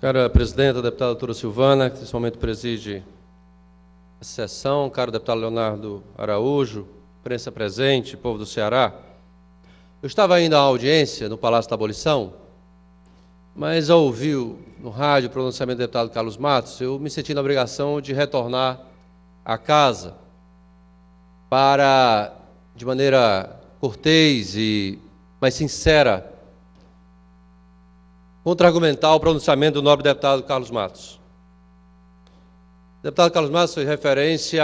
Cara presidenta, deputada doutora Silvana, que nesse momento preside a sessão, caro deputado Leonardo Araújo, imprensa presente, povo do Ceará. Eu estava indo à audiência no Palácio da Abolição, mas ao ouvir no rádio o pronunciamento do deputado Carlos Matos, eu me senti na obrigação de retornar à casa para, de maneira cortês e mais sincera, contra-argumentar o pronunciamento do nobre deputado Carlos Matos. O deputado Carlos Matos fez referência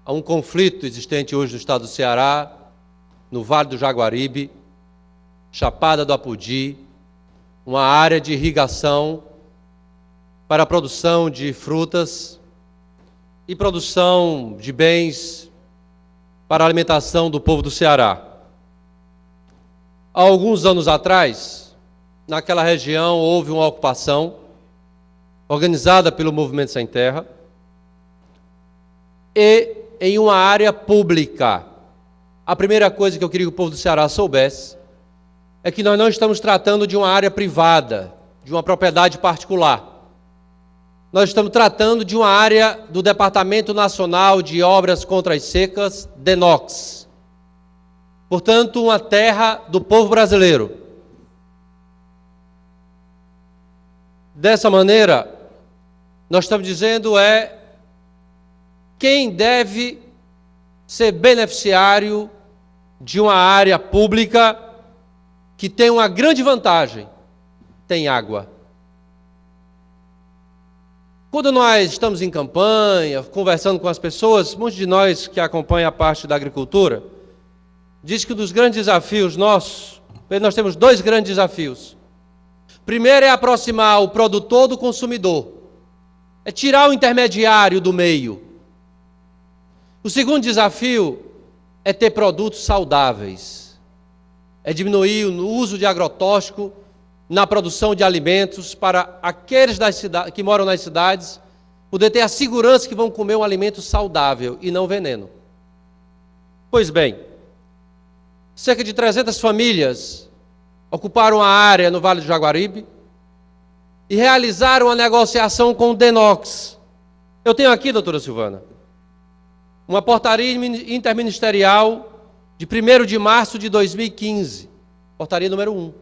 a um conflito existente hoje no estado do Ceará, no Vale do Jaguaribe, Chapada do Apodi, uma área de irrigação para a produção de frutas e produção de bens para a alimentação do povo do Ceará. Há alguns anos atrás, naquela região houve uma ocupação organizada pelo Movimento Sem Terra e em uma área pública. A primeira coisa que eu queria que o povo do Ceará soubesse é que nós não estamos tratando de uma área privada, de uma propriedade particular. Nós estamos tratando de uma área do Departamento Nacional de Obras contra as Secas, DENOX. Portanto, uma terra do povo brasileiro. Dessa maneira, nós estamos dizendo quem deve ser beneficiário de uma área pública que tem uma grande vantagem, tem água. Quando nós estamos em campanha, conversando com as pessoas, muitos de nós que acompanham a parte da agricultura, diz que um dos grandes desafios nossos, nós temos dois grandes desafios. Primeiro é aproximar o produtor do consumidor, é tirar o intermediário do meio. O segundo desafio é ter produtos saudáveis, é diminuir o uso de agrotóxico na produção de alimentos para aqueles que moram nas cidades poder ter a segurança que vão comer um alimento saudável e não veneno. Pois bem, cerca de 300 famílias ocuparam a área no Vale do Jaguaribe e realizaram a negociação com o DENOX. Eu tenho aqui, doutora Silvana, uma portaria interministerial de 1º de março de 2015, portaria número 1.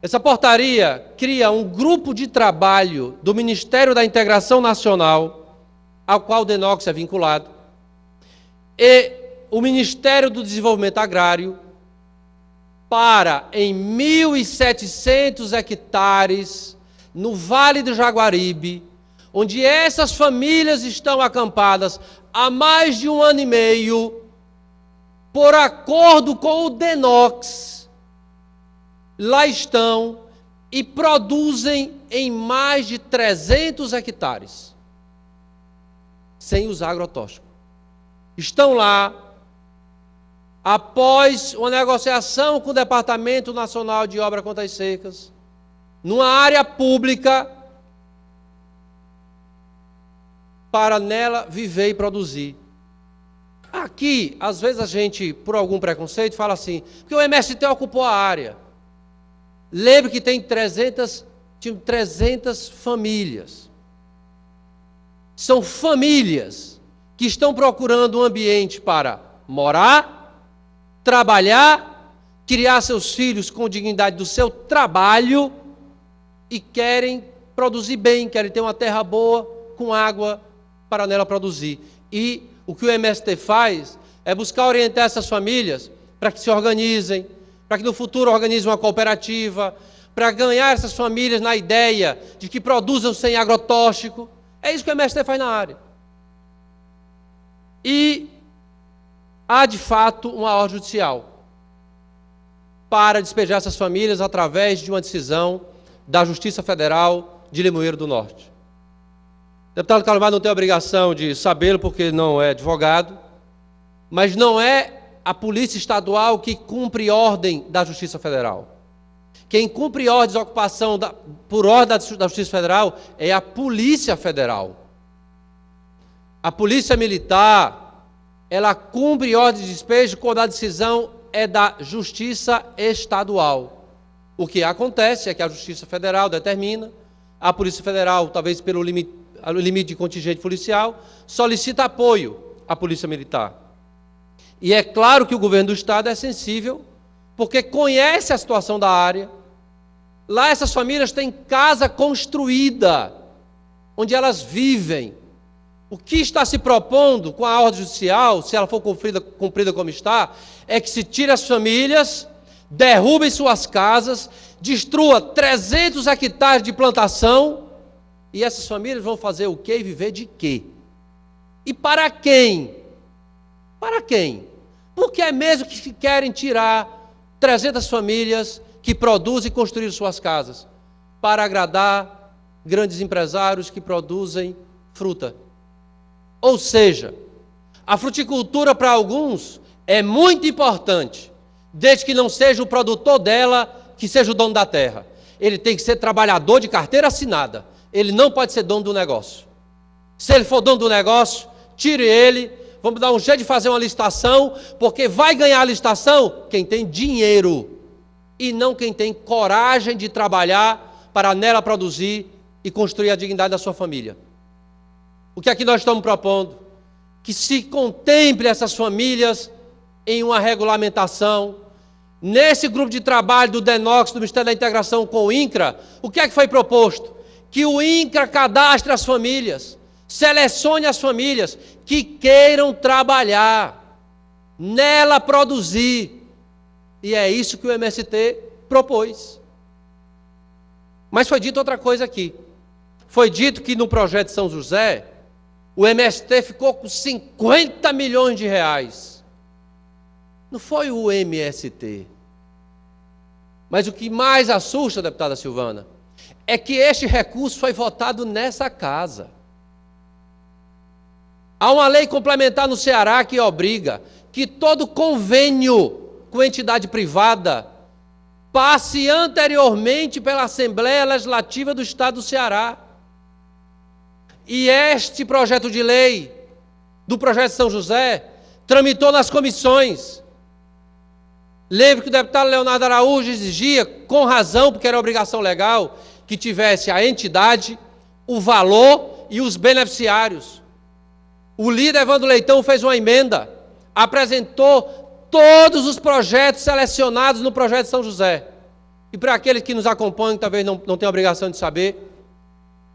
Essa portaria cria um grupo de trabalho do Ministério da Integração Nacional, ao qual o DENOX é vinculado, e o Ministério do Desenvolvimento Agrário, para, em 1.700 hectares, no Vale do Jaguaribe, onde essas famílias estão acampadas há mais de 1 ano e meio, por acordo com o DENOX, lá estão e produzem em mais de 300 hectares, sem usar agrotóxico. Estão lá, após uma negociação com o Departamento Nacional de Obras contra as Secas, numa área pública, para nela viver e produzir. Aqui, às vezes a gente, por algum preconceito, fala assim, porque o MST ocupou a área. Lembre que tem 300 famílias. São famílias que estão procurando um ambiente para morar, trabalhar, criar seus filhos com dignidade do seu trabalho e querem produzir bem, querem ter uma terra boa, com água para nela produzir. E o que o MST faz é buscar orientar essas famílias para que se organizem, para que no futuro organizem uma cooperativa, para ganhar essas famílias na ideia de que produzam sem agrotóxico. É isso que o MST faz na área. E há, de fato, uma ordem judicial para despejar essas famílias através de uma decisão da Justiça Federal de Limoeiro do Norte. O deputado Carlos Matos não tem a obrigação de sabê-lo porque não é advogado, mas não é a Polícia Estadual que cumpre ordem da Justiça Federal. Quem cumpre ordens de ocupação por ordem da Justiça Federal é a Polícia Federal. A Polícia Militar, ela cumpre ordem de despejo quando a decisão é da Justiça Estadual. O que acontece é que a Justiça Federal determina, a Polícia Federal, talvez pelo limite de contingente policial, solicita apoio à Polícia Militar. E é claro que o governo do Estado é sensível, porque conhece a situação da área. Lá essas famílias têm casa construída, onde elas vivem. O que está se propondo com a ordem judicial, se ela for cumprida como está, é que se tire as famílias, derrubem suas casas, destrua 300 hectares de plantação, e essas famílias vão fazer o quê e viver de quê? E para quem? Para quem? Porque é mesmo que querem tirar 300 famílias que produzem e construíram suas casas para agradar grandes empresários que produzem fruta. Ou seja, a fruticultura para alguns é muito importante, desde que não seja o produtor dela que seja o dono da terra. Ele tem que ser trabalhador de carteira assinada. Ele não pode ser dono do negócio. Se ele for dono do negócio, tire ele. Vamos dar um jeito de fazer uma licitação, porque vai ganhar a licitação quem tem dinheiro e não quem tem coragem de trabalhar para nela produzir e construir a dignidade da sua família. O que aqui nós estamos propondo? Que se contemple essas famílias em uma regulamentação. Nesse grupo de trabalho do DENOX, do Ministério da Integração com o INCRA, o que é que foi proposto? Que o INCRA cadastre as famílias, selecione as famílias que queiram trabalhar, nela produzir. E é isso que o MST propôs. Mas foi dito outra coisa aqui. Foi dito que no projeto de São José, o MST ficou com 50 milhões de reais. Não foi o MST. Mas o que mais assusta, deputada Silvana, é que este recurso foi votado nessa casa. Há uma lei complementar no Ceará que obriga que todo convênio com entidade privada passe anteriormente pela Assembleia Legislativa do Estado do Ceará. E este projeto de lei, do projeto de São José, tramitou nas comissões. Lembro que o deputado Leonardo Araújo exigia, com razão, porque era obrigação legal, que tivesse a entidade, o valor e os beneficiários. O líder Evandro Leitão fez uma emenda, apresentou todos os projetos selecionados no projeto de São José. E para aqueles que nos acompanham, talvez não tenham obrigação de saber,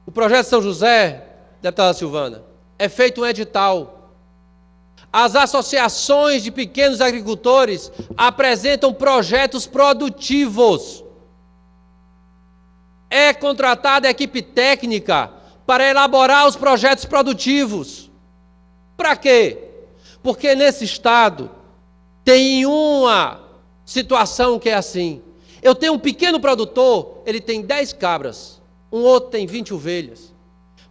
o projeto de São José, deputada Silvana, é feito um edital. As associações de pequenos agricultores apresentam projetos produtivos. É contratada a equipe técnica para elaborar os projetos produtivos. Para quê? Porque nesse estado tem uma situação que é assim. Eu tenho um pequeno produtor, ele tem 10 cabras, um outro tem 20 ovelhas.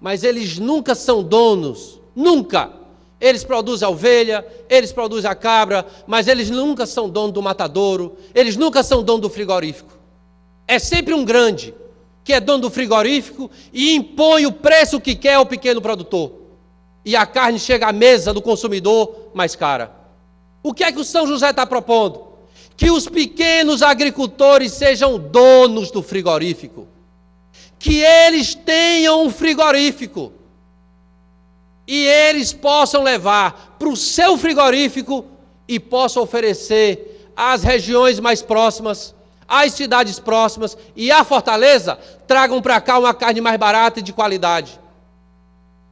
Mas eles nunca são donos, nunca. Eles produzem a ovelha, eles produzem a cabra, mas eles nunca são donos do matadouro, eles nunca são donos do frigorífico. É sempre um grande que é dono do frigorífico e impõe o preço que quer ao pequeno produtor. E a carne chega à mesa do consumidor mais cara. O que é que o São José está propondo? Que os pequenos agricultores sejam donos do frigorífico. Que eles tenham um frigorífico. E eles possam levar para o seu frigorífico e possam oferecer às regiões mais próximas, às cidades próximas e à Fortaleza, tragam para cá uma carne mais barata e de qualidade.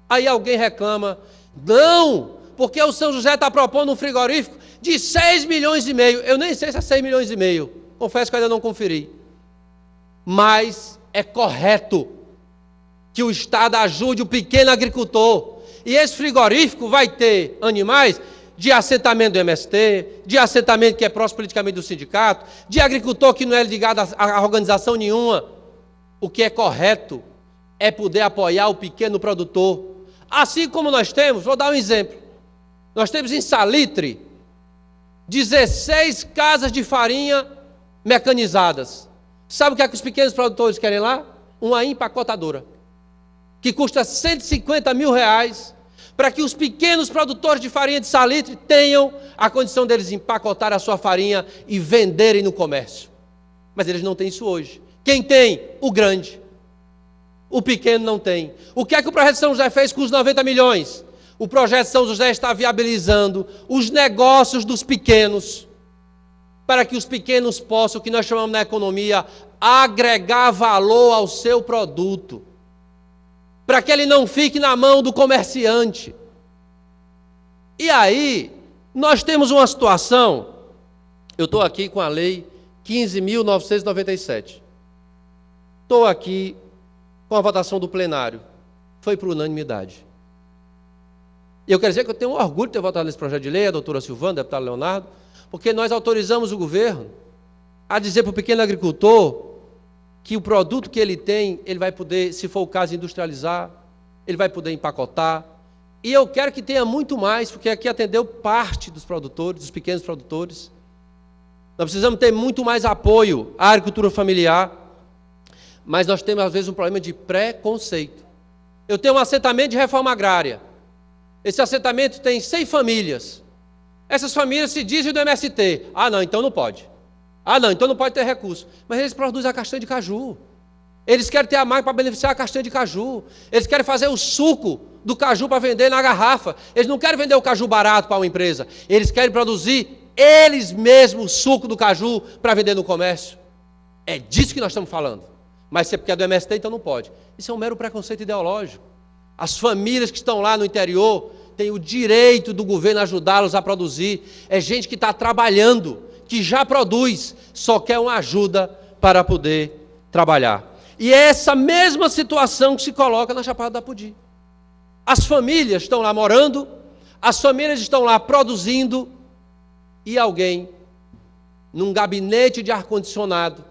Aí alguém reclama, não, porque o São José está propondo um frigorífico de 6 milhões e meio. Eu nem sei se é 6 milhões e meio, confesso que ainda não conferi. Mas é correto que o Estado ajude o pequeno agricultor. E esse frigorífico vai ter animais de assentamento do MST, de assentamento que é próximo politicamente do sindicato, de agricultor que não é ligado a organização nenhuma. O que é correto é poder apoiar o pequeno produtor. Assim como nós temos, vou dar um exemplo, nós temos em Salitre 16 casas de farinha mecanizadas. Sabe o que é que os pequenos produtores querem lá? Uma empacotadora, que custa 150 mil reais, para que os pequenos produtores de farinha de Salitre tenham a condição deles empacotar a sua farinha e venderem no comércio. Mas eles não têm isso hoje. Quem tem? O grande. O pequeno não tem. O que é que o projeto de São José fez com os 90 milhões? O projeto de São José está viabilizando os negócios dos pequenos, para que os pequenos possam, o que nós chamamos na economia, agregar valor ao seu produto, para que ele não fique na mão do comerciante. E aí, nós temos uma situação, eu estou aqui com a lei 15.997, estou aqui com a votação do plenário, foi por unanimidade. E eu quero dizer que eu tenho orgulho de ter votado nesse projeto de lei, a doutora Silvana, o deputado Leonardo, porque nós autorizamos o governo a dizer para o pequeno agricultor que o produto que ele tem, ele vai poder, se for o caso, industrializar, ele vai poder empacotar. E eu quero que tenha muito mais, porque aqui atendeu parte dos produtores, dos pequenos produtores. Nós precisamos ter muito mais apoio à agricultura familiar, mas nós temos, às vezes, um problema de preconceito. Eu tenho um assentamento de reforma agrária. Esse assentamento tem 100 famílias. Essas famílias se dizem do MST. Ah, não, então não pode. Ah, não, então não pode ter recurso. Mas eles produzem a castanha de caju. Eles querem ter a máquina para beneficiar a castanha de caju. Eles querem fazer o suco do caju para vender na garrafa. Eles não querem vender o caju barato para uma empresa. Eles querem produzir eles mesmos o suco do caju para vender no comércio. É disso que nós estamos falando. Mas se é porque é do MST, então não pode. Isso é um mero preconceito ideológico. As famílias que estão lá no interior têm o direito do governo ajudá-los a produzir. É gente que está trabalhando, que já produz, só quer uma ajuda para poder trabalhar. E é essa mesma situação que se coloca na Chapada da Pudi. As famílias estão lá morando, as famílias estão lá produzindo, e alguém, num gabinete de ar-condicionado,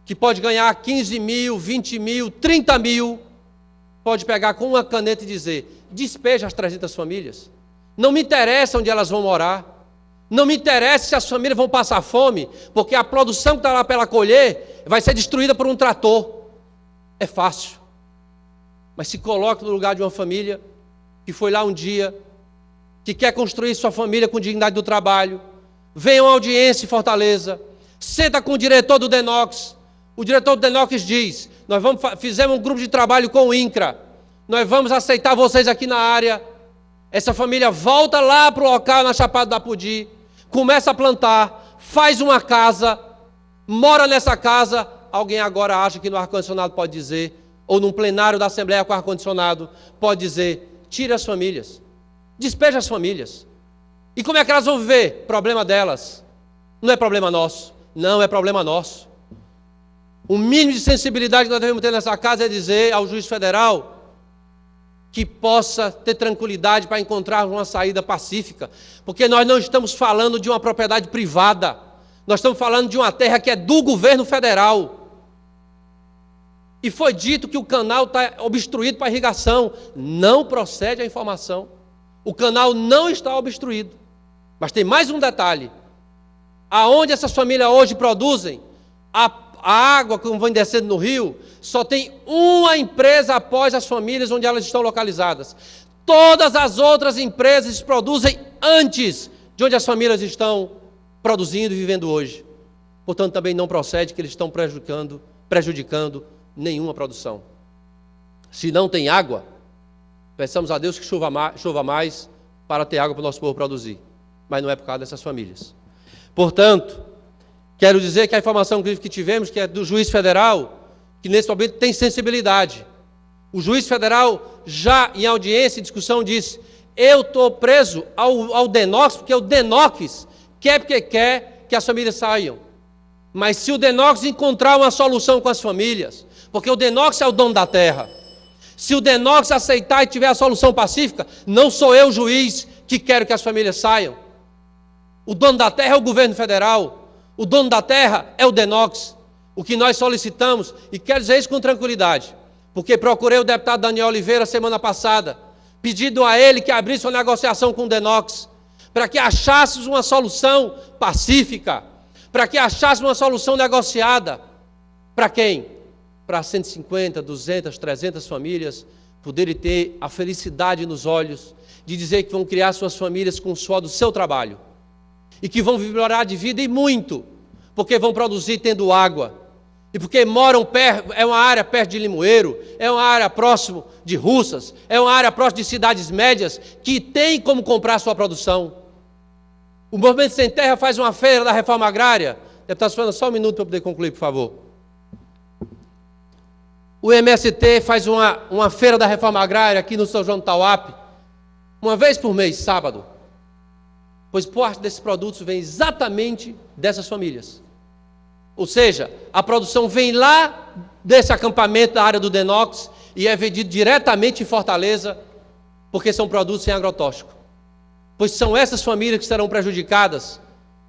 que pode ganhar 15 mil, 20 mil, 30 mil, pode pegar com uma caneta e dizer: despeja as 300 famílias. Não me interessa onde elas vão morar. Não me interessa se as famílias vão passar fome, porque a produção que está lá para ela colher vai ser destruída por um trator. É fácil. Mas se coloque no lugar de uma família que foi lá um dia, que quer construir sua família com dignidade do trabalho, vem a uma audiência em Fortaleza, senta com o diretor do DENOX. O diretor do DENOX diz: nós fizemos um grupo de trabalho com o INCRA, nós vamos aceitar vocês aqui na área. Essa família volta lá para o local na Chapada da Pudi, começa a plantar, faz uma casa, mora nessa casa. Alguém agora acha que no ar-condicionado pode dizer, ou num plenário da Assembleia com ar-condicionado, pode dizer: tire as famílias, despeja as famílias. E como é que elas vão viver? Problema delas, não é problema nosso. Não é problema nosso. O mínimo de sensibilidade que nós devemos ter nessa casa é dizer ao juiz federal que possa ter tranquilidade para encontrar uma saída pacífica, porque nós não estamos falando de uma propriedade privada, nós estamos falando de uma terra que é do governo federal. E foi dito que o canal está obstruído para irrigação. Não procede a informação. O canal não está obstruído. Mas tem mais um detalhe. Aonde essas famílias hoje produzem, a água que vem descendo no rio, só tem uma empresa após as famílias onde elas estão localizadas. Todas as outras empresas produzem antes de onde as famílias estão produzindo e vivendo hoje. Portanto, também não procede que eles estão prejudicando nenhuma produção. Se não tem água, peçamos a Deus que chova mais para ter água para o nosso povo produzir. Mas não é por causa dessas famílias. Portanto, quero dizer que a informação que tivemos, que é do juiz federal, que nesse momento tem sensibilidade. O juiz federal, já em audiência e discussão, disse: eu estou preso ao DENOX, porque o DENOX quer porque quer que as famílias saiam. Mas se o DENOX encontrar uma solução com as famílias, porque o DENOX é o dono da terra, se o DENOX aceitar e tiver a solução pacífica, não sou eu, juiz, que quero que as famílias saiam. O dono da terra é o governo federal. O dono da terra é o DENOX. O que nós solicitamos, e quero dizer isso com tranquilidade, porque procurei o deputado Daniel Oliveira semana passada, pedindo a ele que abrisse uma negociação com o DENOX, para que achássemos uma solução pacífica, para que achássemos uma solução negociada. Para quem? Para 150, 200, 300 famílias poderem ter a felicidade nos olhos de dizer que vão criar suas famílias com o suor do seu trabalho e que vão melhorar de vida e muito, porque vão produzir tendo água, e porque moram perto, é uma área perto de Limoeiro, é uma área próximo de Russas, é uma área próximo de cidades médias, que tem como comprar sua produção. O Movimento Sem Terra faz uma feira da reforma agrária. Deputado Silvana, só um minuto para eu poder concluir, por favor. O MST faz uma feira da reforma agrária aqui no São João do Tauape, uma vez por mês, sábado. Pois parte desses produtos vem exatamente dessas famílias. Ou seja, a produção vem lá desse acampamento da área do Denox e é vendido diretamente em Fortaleza, porque são produtos sem agrotóxico. Pois são essas famílias que serão prejudicadas,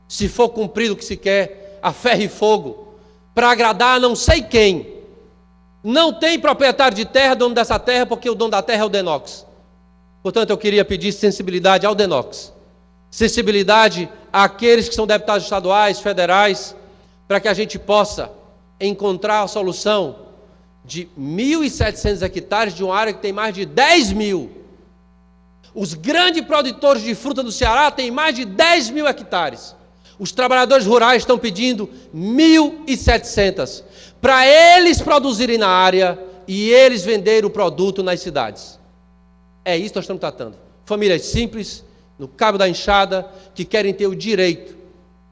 se for cumprido o que se quer, a ferro e fogo, para agradar a não sei quem. Não tem proprietário de terra, dono dessa terra, porque o dono da terra é o Denox. Portanto, eu queria pedir sensibilidade ao Denox, sensibilidade àqueles que são deputados estaduais, federais, para que a gente possa encontrar a solução de 1.700 hectares de uma área que tem mais de 10 mil. Os grandes produtores de fruta do Ceará têm mais de 10 mil hectares. Os trabalhadores rurais estão pedindo 1.700 para eles produzirem na área e eles venderem o produto nas cidades. É isso que nós estamos tratando. Famílias simples, no cabo da enxada, que querem ter o direito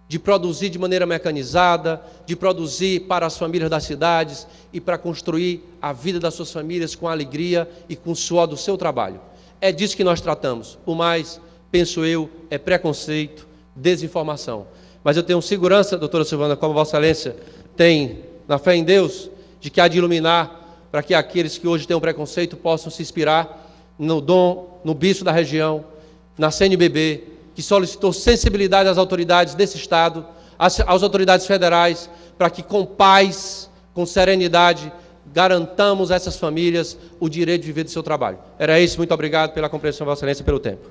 de produzir de maneira mecanizada, de produzir para as famílias das cidades e para construir a vida das suas famílias com alegria e com o suor do seu trabalho. É disso que nós tratamos. O mais, penso eu, é preconceito, desinformação. Mas eu tenho segurança, doutora Silvana, como Vossa Excelência tem na fé em Deus, de que há de iluminar para que aqueles que hoje têm um preconceito possam se inspirar no dom, no bispo da região, na CNBB, que solicitou sensibilidade às autoridades desse Estado, às autoridades federais, para que com paz, com serenidade, garantamos a essas famílias o direito de viver do seu trabalho. Era isso, muito obrigado pela compreensão, Vossa Excelência, pelo tempo.